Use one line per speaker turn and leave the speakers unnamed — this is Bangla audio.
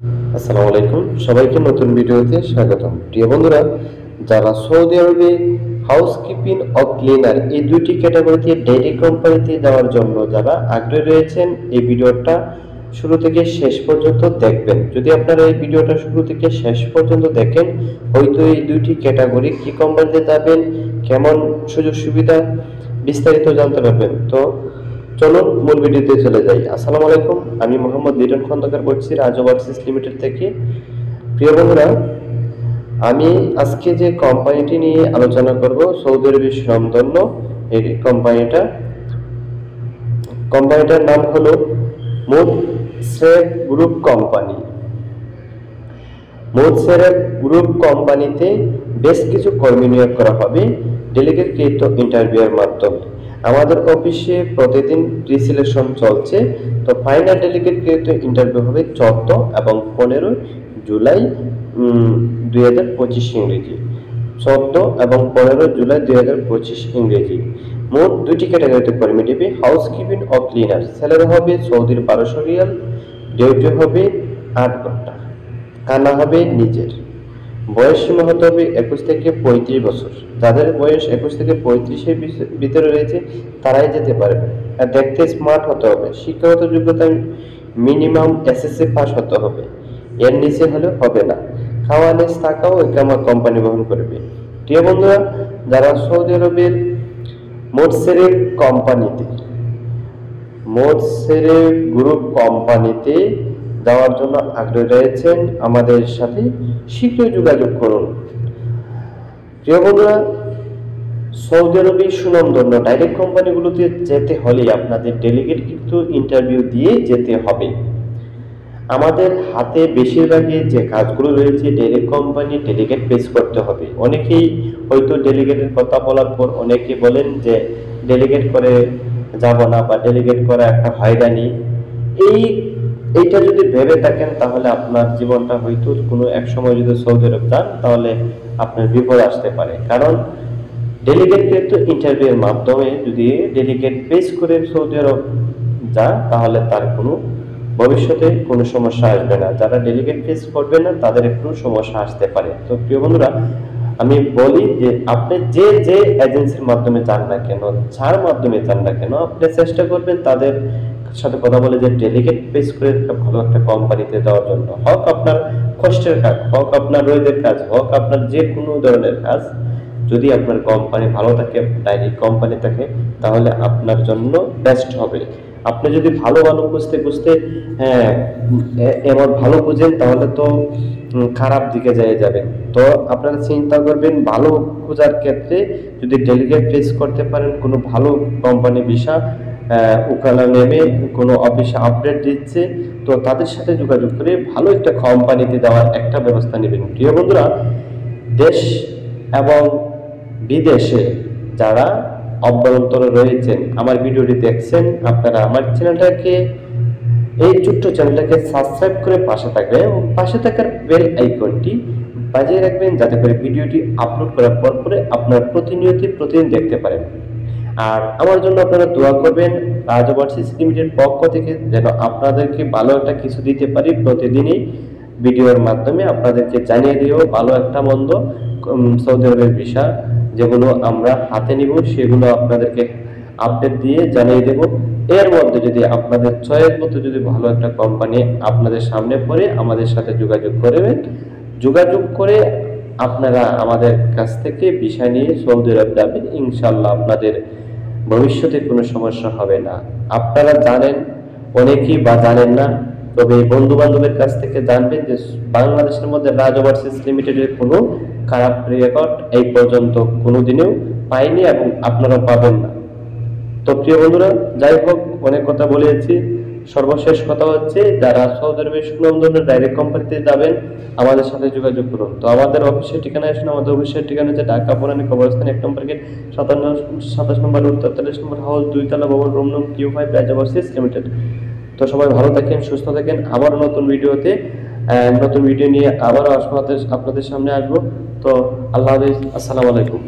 আসসালামু আলাইকুম, সবাইকে নতুন ভিডিওতে স্বাগতম। প্রিয় বন্ধুরা, যারা সৌদি আরবে হাউসকিপিং ও ক্লিনার এই দুইটি ক্যাটাগরিতে ডেইরি কোম্পানিতে যাওয়ার জন্য যারা আগ্রহী রয়েছেন, এই ভিডিওটা শুরু থেকে শেষ পর্যন্ত দেখবেন। যদি আপনারা এই ভিডিওটা শুরু থেকে শেষ পর্যন্ত দেখেন, হয়তো এই দুইটি ক্যাটাগরি কি কোম্পানিতে যাবেন, কেমন সুযোগ সুবিধা বিস্তারিত জানতে পারবেন। তো চলুন মূল ভিডিওতে চলে যাই। আসসালামু আলাইকুম, আমি মোহাম্মদ লিটন খন্দকার বলছি রাজ ওভারসিজ লিমিটেড থেকে। প্রিয় বন্ধুরা, আমি আজকে যে কোম্পানিটি নিয়ে আলোচনা করব, সৌদি আরবের সুনামধন্য এই কোম্পানিটার নাম হলো মুদসেরেক গ্রুপ কোম্পানি। মুদসেরেক গ্রুপ কোম্পানিতে বেশ কিছু কর্মী নিয়োগ করা হবে ডেলিগেটকৃত ইন্টারভিউয়ের মাধ্যমে। আমাদের অফিসে প্রতিদিন প্রি সিলেকশন চলছে। তো ফাইনাল ডেলিগেটকৃত ইন্টারভিউ হবে 14 এবং 15 জুলাই 2025 ইংরেজি। 14 এবং 15 জুলাই 2025 ইংরেজি। মোট দুইটি ক্যাটাগরিতে কর্মী নেবে, হাউসকিপিং ও ক্লিনার। স্যালারি হবে সৌদির 1200 রিয়াল, ডিউটি হবে 8 ঘন্টা, খানা হবে নিজের। বয়স সীমা হতে হবে 21 থেকে 35 বছর। যাদের বয়স 21 থেকে 35-এর ভিতরে রয়েছে তারাই যেতে পারবে। আর দেখতে স্মার্ট হতে হবে। শিক্ষাগত যোগ্যতা মিনিমাম এসএসসি পাস হতে হবে, এর নিচে হলে হবে না। খাওয়া নিজ থাকাও ইকামা কোম্পানি বহন করবে। প্রিয় বন্ধুরা, যারা সৌদি আরবের মুদসেরেক গ্রুপ কোম্পানিতে যাওয়ার জন্য আগ্রহী রয়েছেন, আমাদের সাথে শীঘ্রই যোগাযোগ করুন। প্রিয় বন্ধুরা, সৌদি আরবের সুনামধন্য ডাইরেক্ট কোম্পানিগুলোতে যেতে হলে আপনাদের ডেলিগেট কিন্তু ইন্টারভিউ দিয়ে যেতে হবে। আমাদের হাতে বেশিরভাগই যে কাজগুলো রয়েছে ডাইরেক্ট কোম্পানি ডেলিগেট পেশ করতে হবে। অনেকেই হয়তো ডেলিগেটের কথা বলার পর অনেকে বলেন যে ডেলিগেট করে যাব না, বা ডেলিগেট করা একটা হয়রানি। এইটা যদি ভেবে থাকেন তাহলে আপনার জীবনটা হয়তো কোনো এক সময় যদি সৌদি আরব যান তাহলে আপনার বিপদ আসতে পারে। কারণ ডেলিগেট কিন্তু ইন্টারভিউয়ের মাধ্যমে যদি ডেলিগেট পেশ করে সৌদি আরব যান তাহলে তার কোনো ভবিষ্যতে কোনো সমস্যা আসবে না। যারা ডেলিগেট ফেস করবে না তাদের একটু সমস্যা আসতে পারে। তো প্রিয় বন্ধুরা, আমি বলি যে আপনি যে এজেন্সির মাধ্যমে যান না কেন, যার মাধ্যমে যান না কেন, আপনি চেষ্টা করবেন তাদের সাথে কথা বলে যে ডেলিগেট ফেস করে একটা ভালো একটা কোম্পানিতে যাওয়ার জন্য। হোক আপনার কষ্টের কাজ, হোক আপনার রোদের কাজ, হোক আপনার যে কোনো ধরনের কাজ, যদি আপনার কোম্পানি ভালো থাকে, ডাইরেক্ট কোম্পানি থাকে, তাহলে আপনার জন্য বেস্ট হবে। আপনি যদি ভালো খুঁজতে এবার ভালো খুঁজেন তাহলে তো খারাপ দিকে যাবেন। তো আপনারা চিন্তা করবেন ভালো খোঁজার ক্ষেত্রে যদি ডেলিগেট ফেস করতে পারেন, কোনো ভালো কোম্পানি ভিসা ওখানে নেমে কোনো অফিসে আপডেট দিচ্ছে, তো তাদের সাথে যোগাযোগ করে ভালো একটা কোম্পানিতে দেওয়ার একটা ব্যবস্থা নেবেন। প্রিয় বন্ধুরা, দেশ এবং বিদেশে যারা অভ্যন্তরে রয়েছেন, আমার ভিডিওটি দেখছেন, আপনারা আমার চ্যানেলটাকে, এই ছোট্ট চ্যানেলটাকে সাবস্ক্রাইব করে পাশে থাকবেন এবং পাশে থাকার বেল আইকনটি বাজিয়ে রাখবেন, যাতে করে ভিডিওটি আপলোড করার পরে আপনারা প্রতিদিন দেখতে পারেন। আর আমার জন্য আপনারা দোয়া করবেন, রাজ ওভারসিজ লিমিটেড পক্ষ থেকে যেন আপনাদেরকে ভালো একটা কিছু দিতে পারি। প্রতিদিনই ভিডিওর মাধ্যমে আপনাদেরকে জানিয়ে দিও ভালো একটা মন্দ সৌদি আরবের ভিসা যেগুলো আমরা হাতে নিব সেগুলো আপনাদেরকে আপডেট দিয়ে জানিয়ে দেব। এর মধ্যে যদি আপনাদের চয়েস মতো যদি ভালো একটা কোম্পানি আপনাদের সামনে পড়ে, আমাদের সাথে যোগাযোগ করে আপনারা আমাদের কাছ থেকে ভিসা নিয়ে সৌদি আরব যাবেন। ইনশাআল্লাহ আপনাদের ভবিষ্যতে কোনো সমস্যা হবে না। আপনারা জানেন, অনেকেই বা জানেন না, তবে বন্ধু বান্ধবের কাছ থেকে জানবেন যে বাংলাদেশের মধ্যে রাজ ওভারসিজ লিমিটেডের কোনো খারাপ রেকর্ড এই পর্যন্ত কোনোদিনও পাইনি এবং আপনারা পাবেন না। তো প্রিয় বন্ধুরা, যাই হোক, অনেক কথা বলেছি। সর্বশেষ কথা হচ্ছে, যারা সৌদি আরবের সুনামধন্য ডাইরেক্ট কোম্পানিতে যাবেন আমাদের সাথে যোগাযোগ করুন। তো আমাদের অফিসের ঠিকানা আসুন। আমাদের অফিসের ঠিকানা হচ্ছে ঢাকা পুরানি কবরস্থান 1 নম্বর গেট, 27 নম্বর রোড, 43 নম্বর হাউস, 2 তলা ভবন, রুম নং Q5, রাজ ওভারসিজ লিমিটেড। তো সবাই ভালো থাকেন, সুস্থ থাকেন। আবার নতুন ভিডিও নিয়ে আবারও আপনাদের সামনে আসবো। তো আল্লাহ হাফেজ, আসসালামু আলাইকুম।